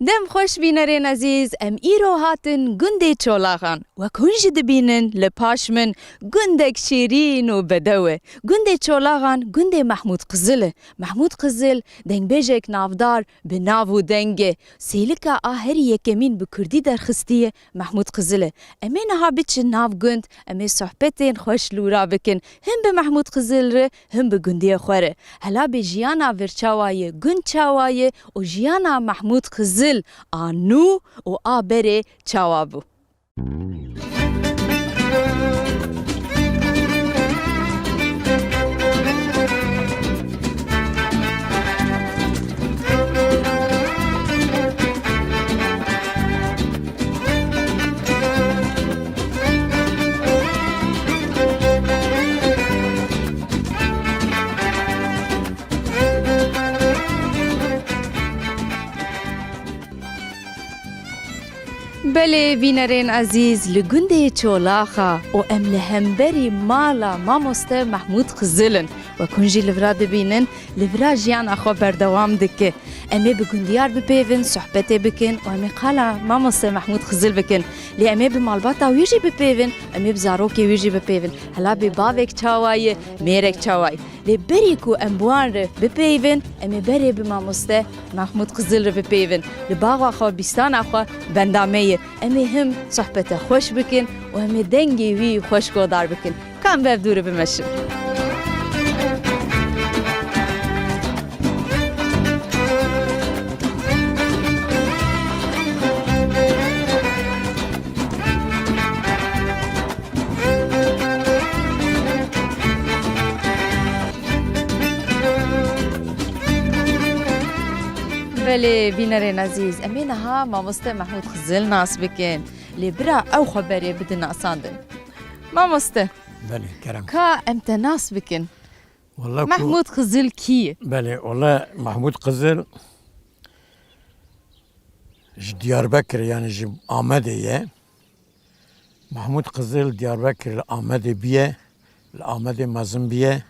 دم خوش بینرین عزیز ام ایرو هاتن گنده چولاغان و کنج دبینن لپاش من گندک شیرین و بدوه گنده چولاغان گنده محمود قزله محمود قزل دنگ بیجک نافدار به ناو و دنگه سیلکا آهری یکمین بکردی در خستیه محمود قزله امی نها بیچ ناو گند امی صحبتین خوش لورا بکن هم به محمود قزل ره هم به گنده خوره هلا به جیانا ورچاوایه گند چاوایه و جیانا محمود قزل آنو و آبره چاوابو بله بینرین عزیز لگنده چولاخا و ام لهمبری مالا ماموسته محمود قزلن و کنجی لورا دبینن لورا جیان اخوا بردوام دکه امی بگندیار بپیون صحبته بکن و امی قالا ماموسته محمود قزل بکن لی امی بمالباتا ویجی بپیون امی بزاروکی ویجی بپیون هلا بباوک چاوای میرک چاوای لی بری کو امبوان رو بپیون امی بری بماموسته محمود قزل رو بپیون لی باغ اخوا بیستان اخوا بندامه امی هم صحبت خوش بکن و امی دنگی وی خوش گودار بکن کام بف دوره بمشن بله بینرین عزیز امی نها ماموسته محمود قزل ناس بکن لی برا او خبری بدن ناساندن ماموسته بله کرم کا امت ناس بکن والله محمود قزل کیه بله والله محمود قزل دياربكر يعني آمده محمود قزل دياربكر آمده بيه الآمده مزن بيه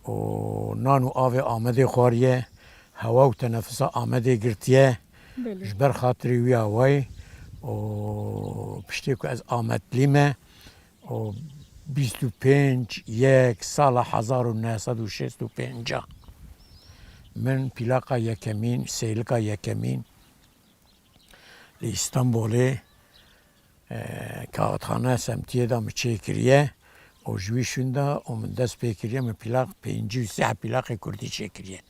و نانو آوه آمده خواريه هوا و تنفسه آمده گرتیه جبر خاطری وی هوای و پشتی که از آمد لیمه و 25 یک سال 1965 من پلاقا یکمین سیلکا یکمین لی کاغذخانه سمتیه دا مچه کریه و جویشون دا و من دست پیکریه من پلاق 53 پلاق کردی چه کریه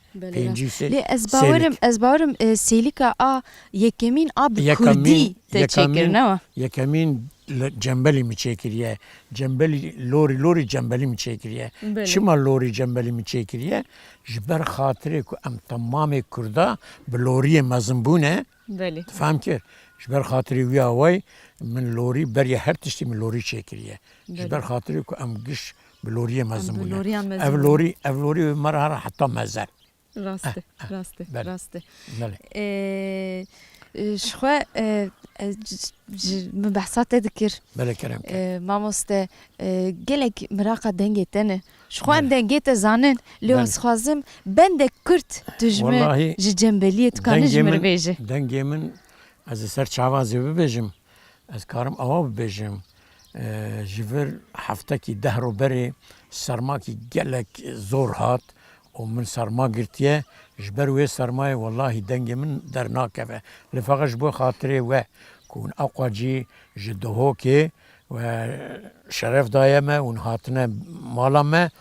لی از باورم سیلیکا یکمین کردی تچکر نوا یکمین جنبلی میچه کریه جنبلی لوری جنبلی میچه کریه چما لوری جنبلی میچه کریه جبر خاطره که ام تمام کرده بلوری مزنبونه فهم کرد جبر خاطره وی هوای من لوری برای هر تشتی من لوری چه کریه جبر خاطره که ام گش بلوری مزنبونه اولوری مرحله حتی مزر راسته شخوا مبحثات ذكر بله كلام ماموسته گلک مراقه دنگه تنه شخوا دنگه تزانن لیوز خوازم بنده کرد تجمع جنبلیه تکانه جمر بیجه دنگه من از سر چاوازی ببیجم از کارم آوا ببیجم جور هفته کی 10 رو بره سرما کی گلک زور هات و من سرما گرتیه جبر وی سرمای والله دنگ من در ناکفه لفقش بو خاطره و کون اقواجی جدهو که و شرف دایمه و هاتنه مالامه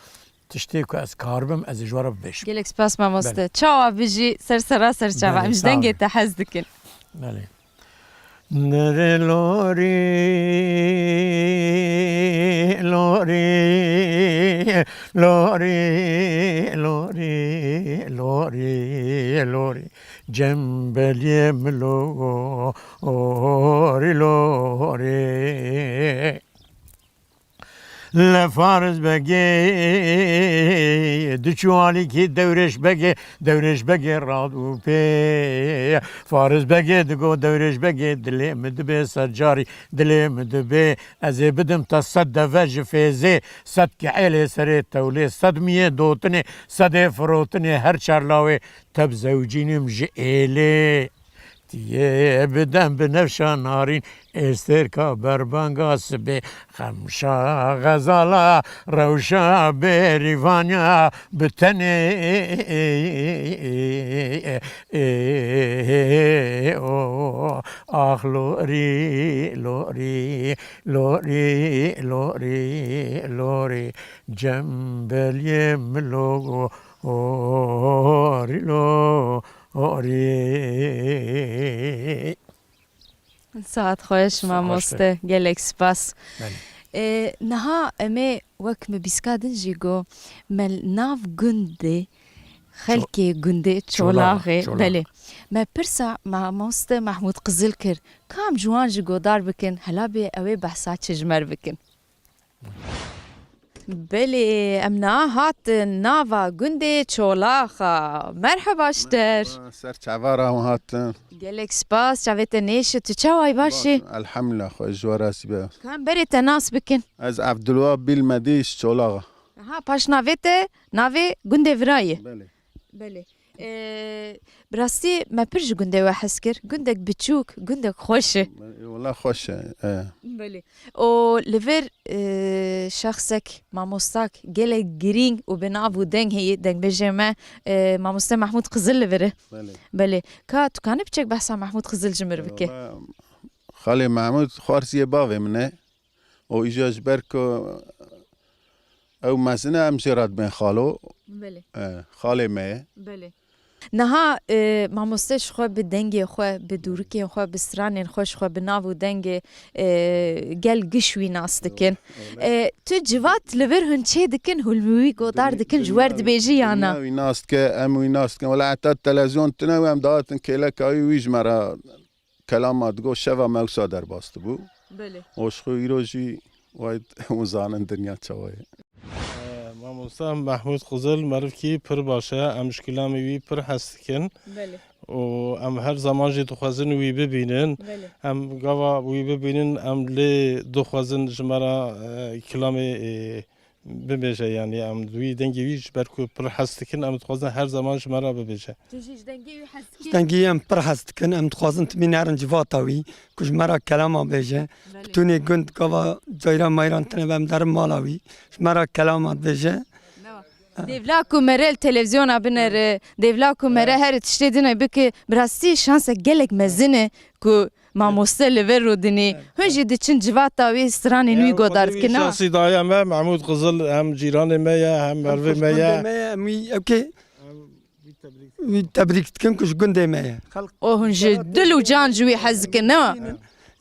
تشتی که از کاربم از جواره بش گلک سپاس ماموسته چاوا بجی سر چاوا امش دنگه تحز دکن بله نره لوری جنبلی لوری لفارز بگی دچوالی کی دورش بگی رادو پی فارز بگی دگو دورش بگی دلی مدبه سرجاری دلی مدبه از بدم تا صد دفج فیزه صد که عیلی سری تولی صد میه دوتنی صد فروتنی هر چرلاوی تب زوجینم جئیلی هاتیه بدن بنفشا نارین استرکا بربانگا سبه خمشا غزالا روشا بریوانیا بتنه آخ لوری لوری لوری لوری لوری جنبلیم لوگو اوری لوری ساعت خوش مامۆستە gelek spas. Niha em ê wek me bîska din jî got me nav gundê xelkê gundê çolaxê belê. Me pirsa mamoste Mahmûd Qizil kir kam ji wan ji godar bikin hela bê ew ê behsa çijmer bikin. Belê em hatin nava gundê çolaxa. Merheba şter. سر چوارا هم هاتن Gelek spas çavê te nêşe tu çaway başî. الحمد خوش جوارسی به Kam berê te nas bikin. از عبدالوهاب بیل مدیش چولاغا Ha paş navê te navê gundê virayê. بله Belê. Bi rastî me pir ji gundê we hez kir. Gundek biçûk, gundek xweş e. والله خوشه Belê. O li vir şexsek mamostak gelek girîng û bi nav û deng heye dengbêjê me mamoste Mahmûd Qizil li vir e. بله Belê. Ka tu kanî biçek behsa Mahmûd Qizil ji mir bike. خاله محمود خارسی باوی منه و ایجاج برکو او مزنه همشیرات بین خالو Belê. خاله مه Belê. Niha mamoste ji xwe bi dengê xwe, bi dûrikên xwe, bi stranên xwe ji xwe bi nav û dengê gel giş wî nas dikin. Tu civat li vir hûn çê dikin hulmûî godar dikin ji wer dibêjî yana. وی ناست که ام وی ناست که ولی حتی تلویزیون تنه و هم داتن که لکایی ویج مرا کلامات گو شوا موسا در باست بو Belê. وشخو ایروژی واید مزانن دنیا چوایه مامۆستا محمود قزل مرفکی پر باشه ام مشکلامی وی پر هستکن Belê. و ام هر زمان جی دخوازن وی ببینن Belê. ام گاوا وی ببینن ام لی دخوازن جمرا کلامی ببیجه یعنی ام وی دنگی ویش برکو پر هستکن ام دخوازن her zaman جمرا ببیجه Tu jî ji dengê wî hez dikî? دنگی ام پر هست کن ام تخوازن تمی نرن جواتاوی کش مرا کلام بیجه تونی گند کوا جایران مایران تنه بم در مالاوی مرا کلامات بیجه Devla ku mere televizyona binere, devla ku mere her tiştê dine bike bi rastî şansek gelek mezin e ku mamoste li vir rûdinî. Hûn jî diçin civata wî stranên wî godar dikin. شخصی دایه me محمود قزل hem ciranê me ye hem mervê me ye emi okey وی تبریک کن کش گنده میه O hûn ji dil û can ji wî hez dikin ne wa?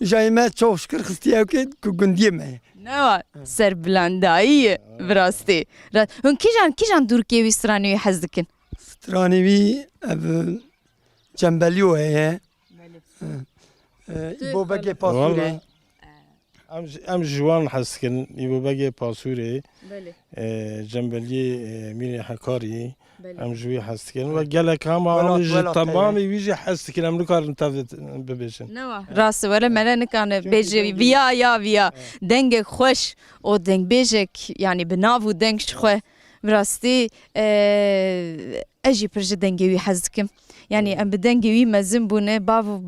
جای ما çok şükür xistiyê okey ku gundiye میه Ne wa? Serbilandayî ye bi rastî. Hûn kîjan dûrkê wî stranê wî hez dikin? strani wî ev cembeliyo heye bo bege pasure ام جوان هستکن ایو بگه پاسوری جنبلی مینی حکاری ام جوی هستکن و گلک هم تمامی ویجی هستکن ام نکارن تفت ببیشن Ne wa? Rastî were me nikane bêje viya ya viya dengek xweş o dengbêjek yani bi nav û deng ji xwe bi rastî ez jî pir ji dengê wî hez dikim. Yani em bi dengê wî mezin bûne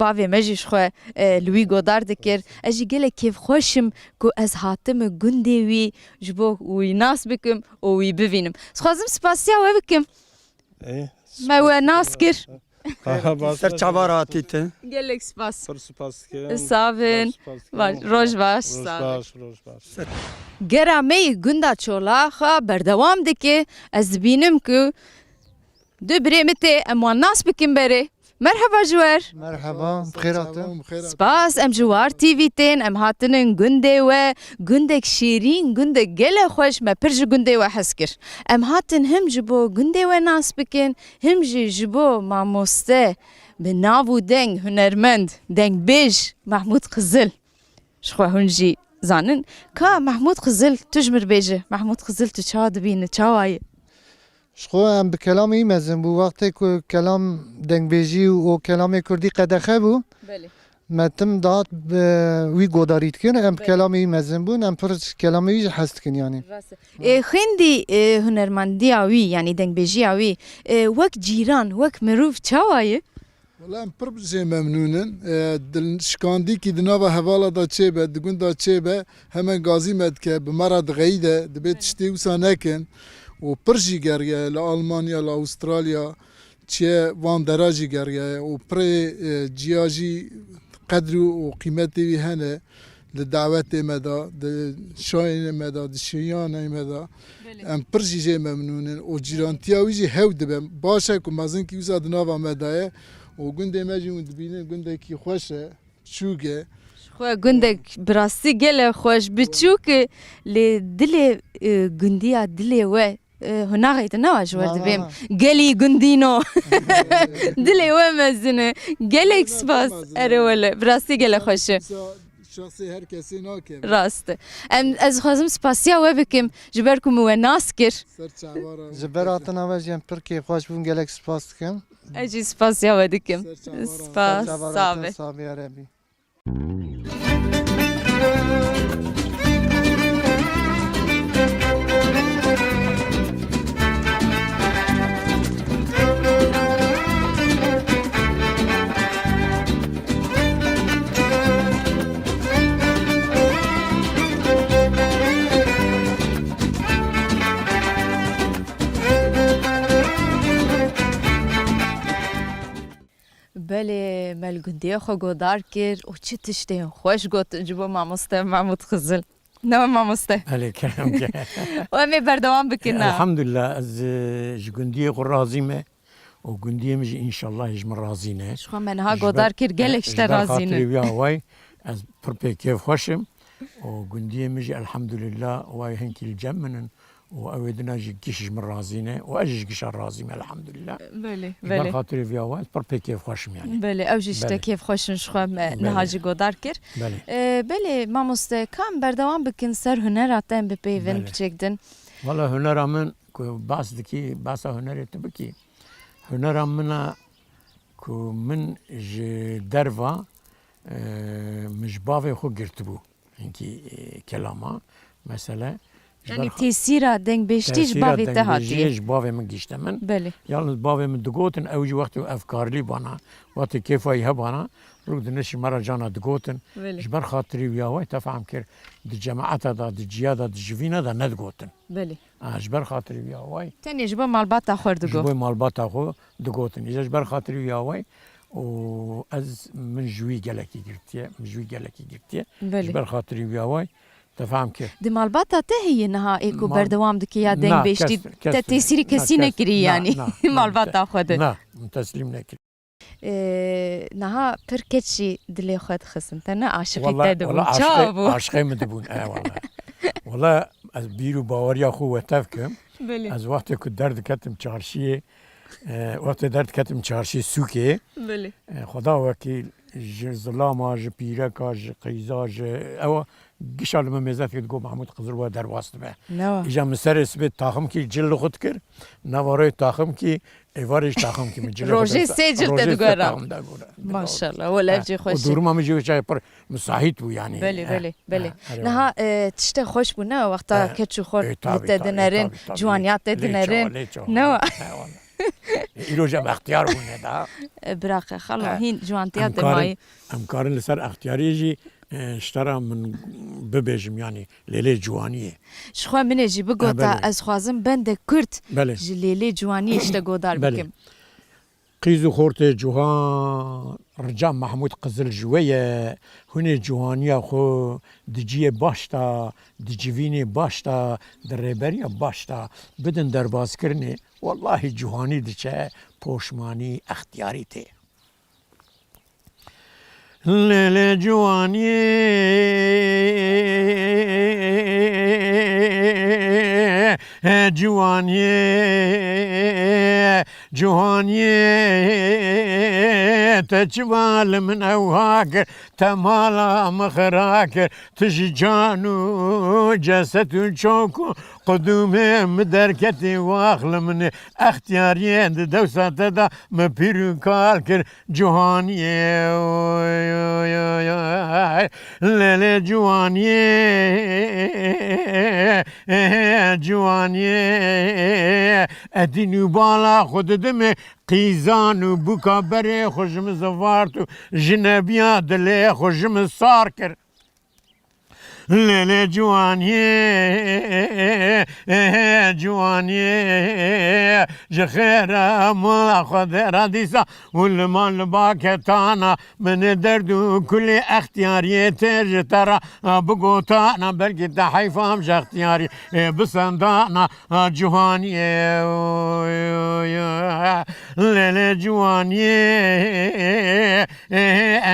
bavê me jî ji xwe li wî godar dikir. Ez jî gelek kêfxweşim ku ez hatime gundê wî ji bo wî nas bikim û wî bivînim. Dixwazim spasiya we bikim. Me we nas kir. ser çavar hatîte Gelek spas. سپاس Savin. Roj baş. Gera me gunda çolaxa berdewam dike ez dibînim ku du birê min tê em wan nas bikin berê. Merheba ji wer. مرحبا بخير عطا Spas em ji War TV tên em hatinin gundê we gundek şîrîn gundek gele xweş me pir ji gundê we hez kir. Em hatin him ji bo gundê we nas bikin him jî ji bo mamoste bi nav û deng hunermend dengbêj Mahmûd Qizil ji xwe hûn jî zanin ka Mahmûd Qizil tu ji mir bêje Mahmûd Qizil tu çawa dibînî çawa ye شخو ام بكلام يمزن بو وقت كو كلام دنگبيجي و كلام كردي قدخه بو ما تم دات وي قداريت كن ام بكلام يمزن بو ام فرش كلام يجي حستكن يعني خندی هنرمندی وی یعنی دنگبیجی وی وک جیران وک مروف چاوایه والله ام پر بجێ مەمنونن شکاندی کی دناوە هەواڵە دا چێبە دگون دا چێبە هەمە گازی مەدکە بمەرە دغەی de دەبێت tiştê wisa nekin û pir jî geriye li Almanya li Avustralya çiye van dera jî geriye û pirê ciya jî qedr û qîmetê wî hene li davetê me da di şayê me da di şiyanê me da em pir jî jê memnûnin û cîrantiya wî jî hew dibe baş e ku mezin kî wisa di nava me da ye û gundê me jî dibînin gundekî xweş e çûk e خو گندک براستی گله خوش بچوک لی دلی گندیا دلی و هناغیت نواش ورد بیم گلی گندینو دلی و مزنه گلک سپاس اره ولی براستی گله خوشه şahsê herkesê nake راست از خوازم سپاسیا و بکم جبرکم و ناس کر ser çavara ji ber hatina we jî em pir kêfxweş bûn gelek spas dikim. اجی سپاسیا و دکم سپاس Çavaratin ساوه Sabî Erebî. بله ملگندی خو گودار کر و چی تشته خوش گوت جبو ماموسته محمود خزل نه ماموسته بله کرم که و امی بردوام بکنه الحمدلله از جگندی خو رازیمه و گندی مجی انشالله هجم رازینه شخوا منها گودار کر گلکشته رازینه ویا وای از پر کیف خوشم و گندی مجی الحمدلله وای هنکی الجمنن و اودنا جی گیش من رازینه و اجش گیش رازیمه الحمدلله بله بر بله خاطر ویا وای پر کیف خوشم یعنی بله او جشته بله. کیف خوشن شخوا نهاجی گودار کر بله بله ماموسته کام بردوام بکن سر هنراتن بپیون بله. بچکدن والله هنرامن کو باس دکی باس هنرت بکی هنرامنا کو من ج دروا مش باوی خو گرتبو اینکی کلاما مثلا یعنی تیسیرا دنگ بیشتیش باوی تهاتی جیش باوی من گیشتم من بله یالنز باوی من دگوتن اوجی وقتی افکارلی بانا وقتی کیفایی هبانا رو دنشی مرا جانا دگوتن بله جبر خاطری ویاوی تفهم کر دی جماعت دا دی جیادا دی جوینا دا ندگوتن بله جبر خاطری ویاوی تنی جبو مالبات خوردگو جبوی مالباتا خو دگوتن ایجا جبر خاطری ویاوی و از من جوی گلکی گرتیه من جوی گلکی گرتیه بله جبر خاطری ویاوی تفهم کر دی مالباتا ته هي نها ایکو بردوام دکی یا دنگ نه، بیشتی کس- تیسیری کسی نه، نکری نه، یعنی نه، نه، مالباتا خوده نه تسلیم نکر نها پر کچی دلی خود خسن تنه عاشقی والله تدبون والله چابو عاشقی مدبون والله والله از بیرو باوریا خو وتفکم بله از وقتی که درد کتم چارشیه وقتی درد کتم چارشی سوکه بله خدا وکیل ج ظلام ج پیرکا ج قیزا ج او گشال ممزت که گو محمود خضر و در واسط به نوا ایجا مسر اسم تاخم کی جل خود کر نواره تاخم کی ایوارش تاخم کی جل روژه سه جلد دگورم. تاخم ماشاءالله ولا جی خوش ودورما میجو چای پر مساحت بو یعنی بله بله بله نها تشته خوش بو نه وقتا کچو خور تدنرین جوانیات تدنرین نوا ایرو جم اختیار بونه دا براخه خلا هین جوانتیات مای امکارن لسر اختیاری جی اشترا من ببیجم یعنی لیلی جوانیه شخوا من جی بگوتا بله. از خوازم بند کرد بله جلیلی جوانی اشته گودار بله. بکم قیزو خورت جوان رجام محمود قزل جویه هنی جوانیا خو دجیه باشتا دجیوینی باشتا در ریبری باشتا بدن در باز کرنی والله جوانی دچه پوشمانی اختیاری ته لیلی جوانی جوانی جوانی تجوال من اوهاك تمالا مخراك تجي جانو جسد شوكو قدومي مدركتي واخل من اختياري دوسة دا مبيرو كالكر جواني ليلي جواني جواني ادينو بالا خود دم قیزان و بوکا بره خوشم زوارت و جنبیا دل خوشم سار کرد لیل جوانیه جخیره مال خود ردیسا والمال باکتانا من درد و کل اختیاریه ترج ترا بگوتانا بلکه تحیفام جا اختیاری بسندانا جوانیه لیل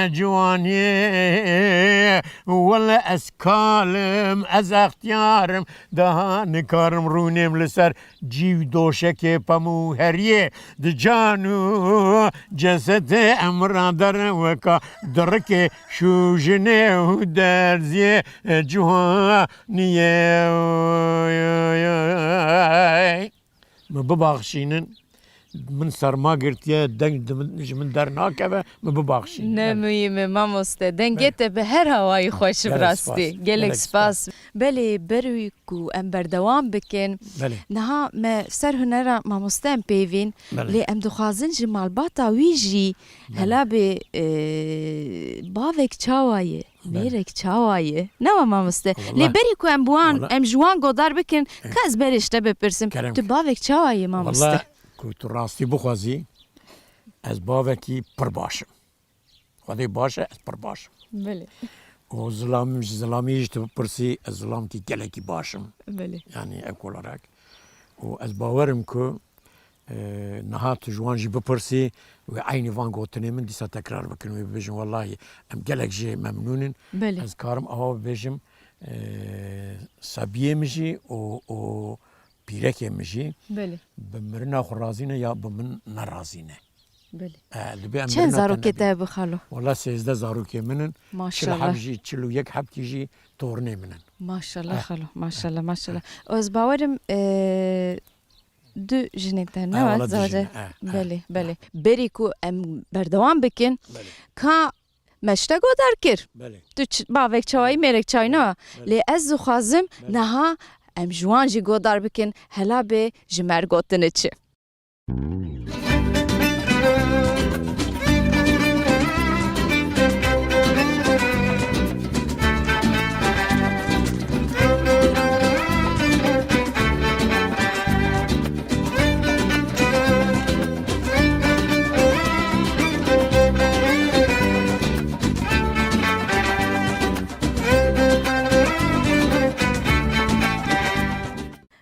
جوانیه ولا اسکالم از اختیارم دهان کارم رونیم لسر جیو دوشک پمو هریه د جانو جسد امران در وکا درک شوجنه و درزیه جوانیه ما ببخشینن من سرما گرتیه دنگ من در ناکه ما ببخشین نمیمه مامۆستا دەنگێتە بە هەر هەوای خۆش بڕاستی gelek سپاس بەێ بەروی و ئەم بەردەوام بکەن نەها me سەر هونەرە مامۆستا ئەم پێوین لێ ئەم دخوازن ji malbata wî jî hela bê bavek çawaye mêrek çawaye newa mamoste lê berî ku em wan em ji wan godar bikin kes berê te bipirsim tu bavek çawaye mamoste که تو راستی بخوازی از باوکی پر باشم خدای باشه از پر باشم بله و ظلامیش تو پرسی از ظلام کی گلکی باشم بله یعنی اکولارک و از باورم که نهات جوانجی بپرسی و عینی وان گوتنی من دیسا تکرار بکنم و ببیجم والله ام گلک جی ممنونن بله از کارم آوا ببیجم سابیه میشی و پیرک میشی بله بمرنا خو رازینه یا بمن نرازینه بله چند زاروکته بخالو والله 13 زاروکه منن ماشاءالله حبجی 41 حبکی جی تورنه منن ماشاءالله خالو ماشاءالله ماشاءالله از باورم دو جنیتر نه زوجه بله بله بری کو ام بردوام بکن کا مشتگو در کر تو باوک چای میرک چای نه لی از خوازم نه ام جوان جی گودار بکن هلا به جمر گوتنه چه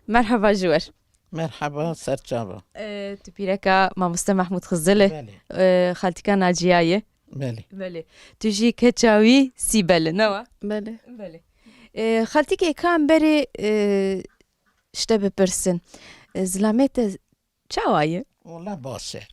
مرحبا جوار مرحبا سرچاوا تو پیرکا مامۆستا محمود خزله خالتیکا ناجیایه بله بله تو جی کچاوی سیبله نوا بله بله خالتیکا کام بری شته بپرسن زلامت چاوایه والله باشه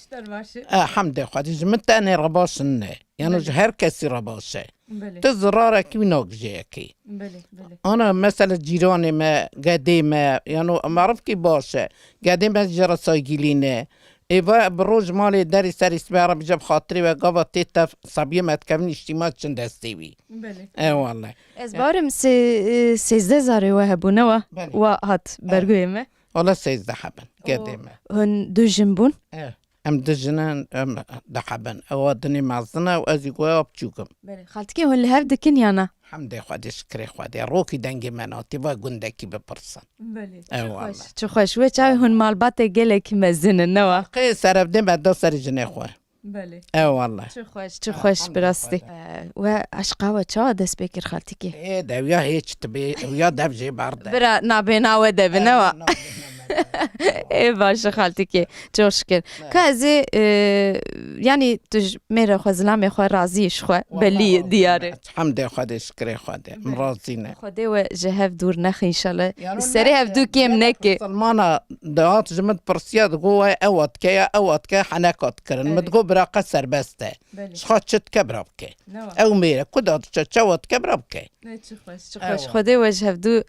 شتر باشه حمد خدي جمت انا رباشن يعني هر كسي رباشه بله تزراره كي نوجيكي بله بله انا مثلا جيراني ما قديمه يعني ما اعرف كي باشه قديمه جرى سايقلينه ايوا بروج مالي داري ساري سبارة بجاب خاطري وقابا تيتا صبيه ما تكمل اجتماع چند دستيوي بله اي والله از بارم 13 وهبو نوا وهات برگویمه والله 16 حبن قديمه هن دو جنبون ام دجنان ام دحبن اوادني معزنا وازي قوا بچوكم بله خالتكي هون اللي هفدكن يانا حمد خدي شكري خدي روكي دنگي مناتي با گندكي بپرسن بله والله چو خوش و چاوی هون مالبات گلک مزنه نوا قي سرف دم بعد سر جني خو بله والله چو خوش براستی و عشقا و چا دست بکر خالتكي ايه ده ويا هيك تبي ويا دبجي برده برا نابینا و دبنوا ای باشه خالتكي چو شکر که ازی یعنی تو میره خو زلام خو رازیش خو بلی دیاره حمد خدي شكري خدي مرازينه خدا و جهف دور نخ ان شاء الله سری هف دو کیم نکه سلمانا دهات جمد برسيات قوة اوت كا حناكات كرن متقو برا قصر بسته شخات شت كبربك او ميرا كدات شوت كبربك چو خوش خدا و جهف دو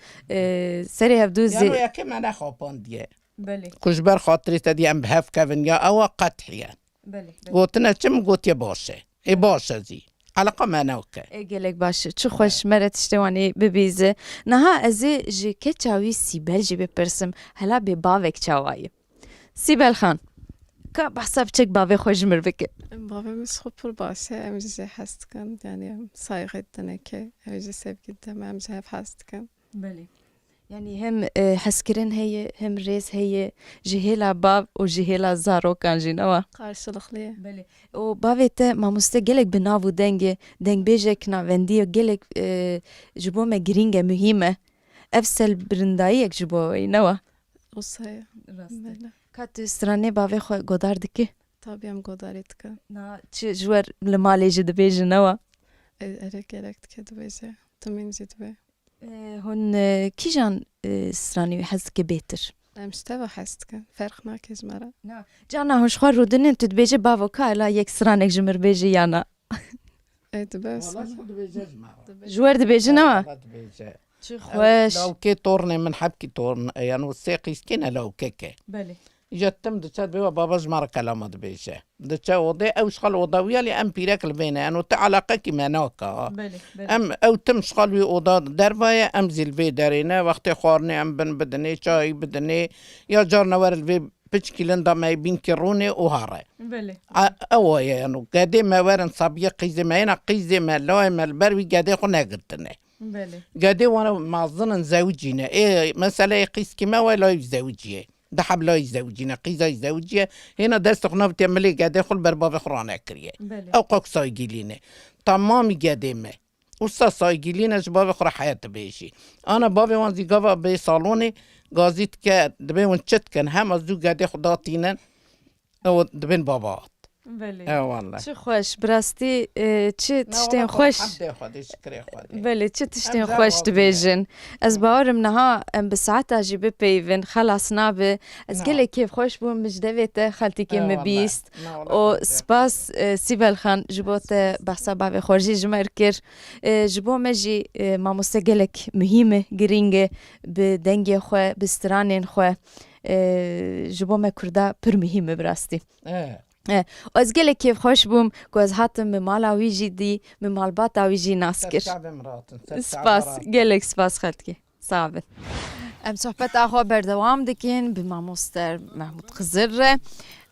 سری هف دو زی يا كما انا خوبان دي بله كوش بر خاطري تدي ام بهف كافن يا او قطحيا بله قوتنا چم قوت يا باشه اي باشه زي علاقه ما نوكه گلک باشه چو خوش مرت اشتوانی ببیزه نها ازی جی که چاوی سیبل جی بپرسم هلا به باوک چاوایی سیبل خان که بحثا بچک باوی خوش مر بکه Babamız hopur başı emzize hastkan yani saygı ettiğine ki emzize sevgide emzize hep hastkan. بله يعني هم حسكرين هي هم ريس هي جهيلا باب وجهيلا زارو كان جينوا Karşılıklı. بله وبابي تا ما مستقلك بنافو دنجي دنج بيجك نافنديو جلك جبو ما جرينجا مهمة أفسل برندايك جبو نوا O sayı. Böyle. كات استراني بابي خو قدار دكي Tabii hem godarit ki. نا تش جوار لمالي جد بيج نوا Ere gerekt ki dveze. Tümün zidve. هون كيجان استراني حزك بيتر Emsteva hastkan. Fark nakez mara. جانا هوش خوار رودنين تدبيجي بابو كالا يك سرانك جمر بيجي يانا Edbes. جوار دبيجي نوا شي خوش لو كي تورني من حبكي تورن يعني وثيقي سكينة لو كيكي بله جتم دچات بيوا باباز مار كلامات بيشه دچا وضي او شغل وضوية لي ام بيرك البينة يعني علاقة كيما نوكا بله ام او تم شغل وي اوضا دربايا ام زي البي دارينا وقت خورني ام بن بدني شاي بدني يا جارنا ور البي بتشكي لندا ما يبين كروني وهاري بله او يعني قادي ما ورن صبيه قيزي ما هنا قيزي ما لا ما البروي قادي خو ناقرتني بله قادي وانا مع ظن زوجينا ايه مسألة يقيس كما ولا يزوجيه ده حبلا يزوجينا قيزا يزوجيه هنا دست خنا بتعملي قادي خل برباب خرانا كريه بله او قوك سايقيلينا تمامي قادي ما وسا سايقيلينا جباب خرا حياة بيشي انا بابي وانزي قابا بي صالوني قازيت كا دبين ونشت كان هم ازدو قادي خداتينا او دبين بابات بله والله چه خوش براستی چه تشتین خوش بله چه تشتین خوش دبیجن از باورم نها ام بساعت جیب پیون خلاص نابه از گله کیف خوش بوم مجدویت خالتی که مبیست و سپاس سیبل خان جبوت بحثا باوی خورجی جمر کر جبو مجی ما مستقلک مهمه گرینگه به دنگی خواه بسترانین خواه جبو ما کرده پر مهمه براستی از گله کیف خوش بوم که از هاتم به مالا ویجی دی به مالبات ویجی ناس کر سپاس گلک سپاس خلط که صعبت ام صحبت آخوا بردوام دکین به ماموستر محمود خزر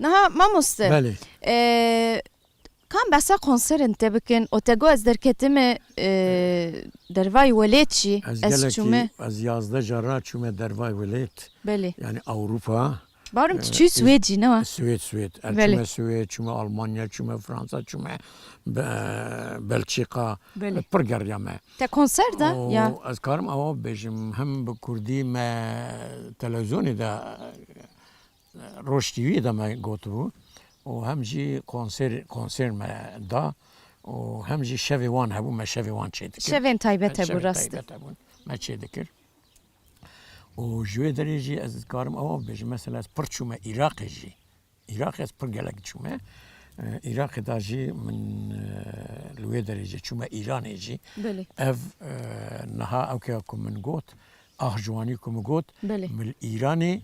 نه ماموستر بله كان بس كونسر انت بكن وتجو از دركتم درواي وليتشي از گله از 11 جرا چوم دروای ولایت بله yani Avrupa بارم تشي سويدي نوا سويد بله. چوم سويد چوم ألمانيا چوم فرنسا چوم بلژیکا بله. پرگریامه تا كونسر ده يا از کارم آوا بجم هم به کردی ما تلویزیونی دا روش تیوی دا ما گوتو و هم جی کنسر ما دا و هم جی شوی وان هبو ما شوی وان چه دکر شوين تايبته براسته ما چه دکر و جوی دریجی از کارم آوا بجم مثلا از پرچومه عراق جی عراق از پرگلک چومه عراق دا جی من لوی دریجی چومه ایران جی بله اف نها او که من گوت جوانی کم گوت بله من ایرانی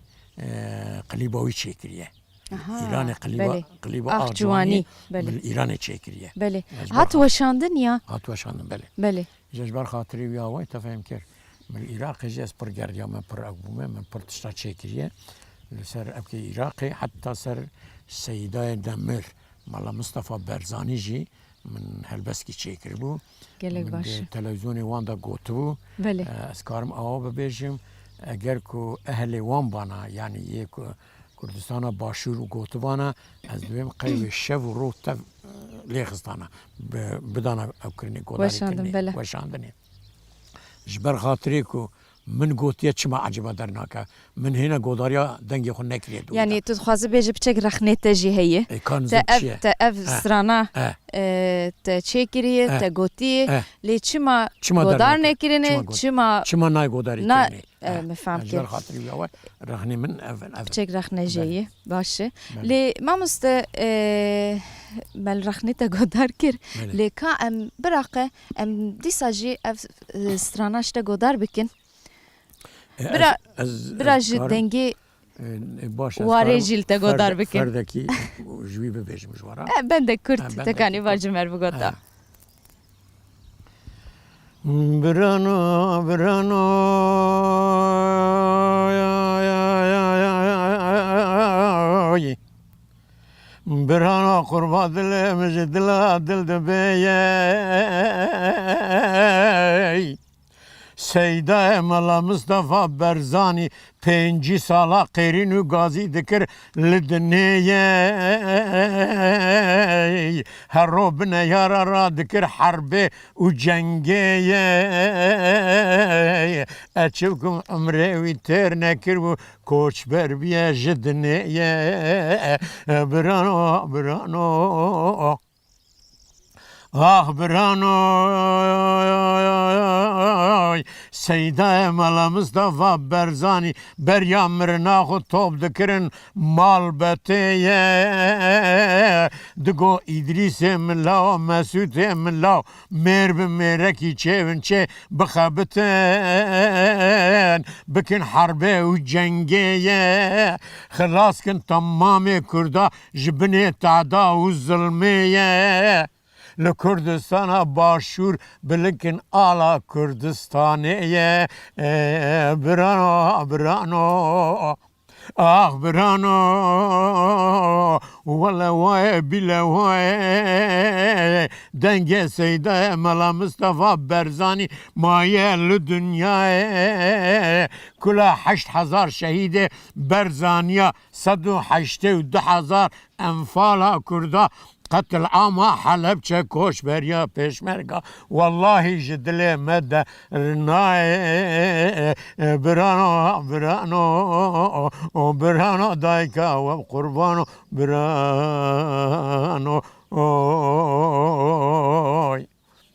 قلیباوی چکریه ایران قلیبا جوانی بله من ایران چکریه بله هات وشاندن یا هات وشاندن بله بله جبر خاطری ویا وای تفهم کرد من العراق جي اس برجرديا من بر أقومه من بر تشتاچيكريه لسر أبكي عراقي حتى سر سيداي دمر مالا مصطفى برزاني جي من هلبسكي تشيكر بو من تلفزيوني واندا قوتو بله اسكارم او ببيجم اگر کو اهل وان بانا يعني يكو كردستان باشور و قوتوانا از دویم قيب الشف و رو تف ليخستانا بدانا اكرني قوداري وشاندني جبر خاطري كو من قوتية شما عجبا درناكا من هنا قوداريا دنجي خو نكريدو يعني تتخواز بيجي بچك رخنيتا جي هي تأف سرانا تشيكريه تقوتيه لي شما قودار نكريني شما ناي قوداري كريني مفهم جبر خاطري ويا رخني من بچك رخني جي باشه لي ما مست مال رخنيتا قودار كر لي كا ام براقه ام ديساجي سراناشتا قودار بكن براج دنگی وارجیل تا گودار بکن فردکی جوی ببیجم جوارا بنده کرد تکانی واجمر بگوتا برانو برانو اوی برانا قربا دل مجدلا دل دبیه سیده ملا مصطفى برزانی 5 سالا قیرین و گازی دکر لدنیه هر رو بنه یارا را دکر حربه و جنگیه اچوکم عمره وی تر نکر و کوچ بر بیه جدنیه برانو برانو آه برانو سیده ملا مصطفى برزانی بریا مرنا خود توب دکرن مال بتیه دگو ادریس ملا و مسعود ملا میر بمیرکی چه ونچه بخبتن بکن حربه و جنگیه خلاص کن تمام کردا جبنه تعدا و ظلمیه لکردستان باشور بلکن آلا کردستانیه برانو برانو آخ برانو ولا وای بلا وای دنگ سیده ملا مصطفى برزانی مایه لدنیای کلا 8000 شهید برزانیا 182,000 انفال کردا قتل عام حلب چه کوش بریا پیشمرگا والله جدله مده رنای برانو برانو برانو دایکا و قربانو برانو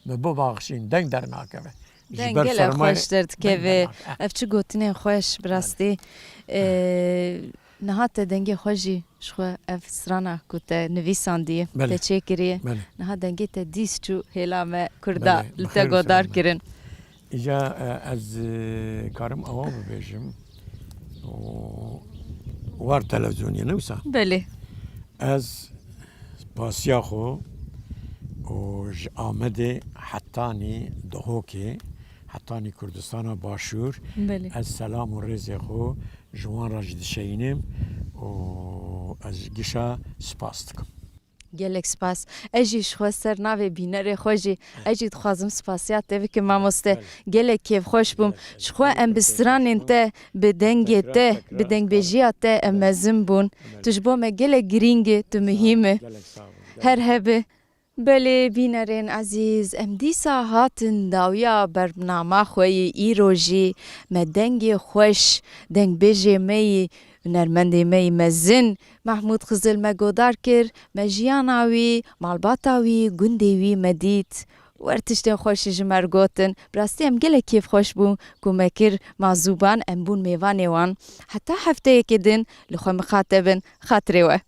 به ببخشین دنگ در ناکمه دنگل خوش درد که اف چه گوتنه خوش براستی نهات دنگی خوشی شو اف سرانا کته نویساندیه بله. ته چه کریه بله. نها دنگی ته دیس چو هلا ما کردا بله. لته بخیر گودار سلام. کرن ایجا از کارم اوام ببیجم وار تلویزیونی نوسا بله از پاسیا خو و آمده حتانی دهوکی حتانی کردستان باشور بله از سلام و رزق خو جوان راجد شینم و از گشا سپاس دکم گلک سپاس اجی شو سر ناوی بینر خوشی اجی خوازم سپاسیات تیوی که ماموسته گلک کیف خوش بوم شخو ام بستران انت بدنگ ته بدنگ بجیات ته امزم بون تجبو ما گلک گرینگ تو مهمه هر هبه بله بینرین عزیز ام دیسا هاتن داویا برنامه خوی ایروژی ما دنگ خوش دنگ بجی می نرمندی می مزن محمود خزل ما گودار کر ما جیاناوی مالباتاوی گندیوی مدید ورتشتن خوش جمرگوتن براستی ام گله کیف خوش بون کو مکر مازوبان ام بون میوانیوان حتی هفته یکدن لخو مخاطبن خاطری و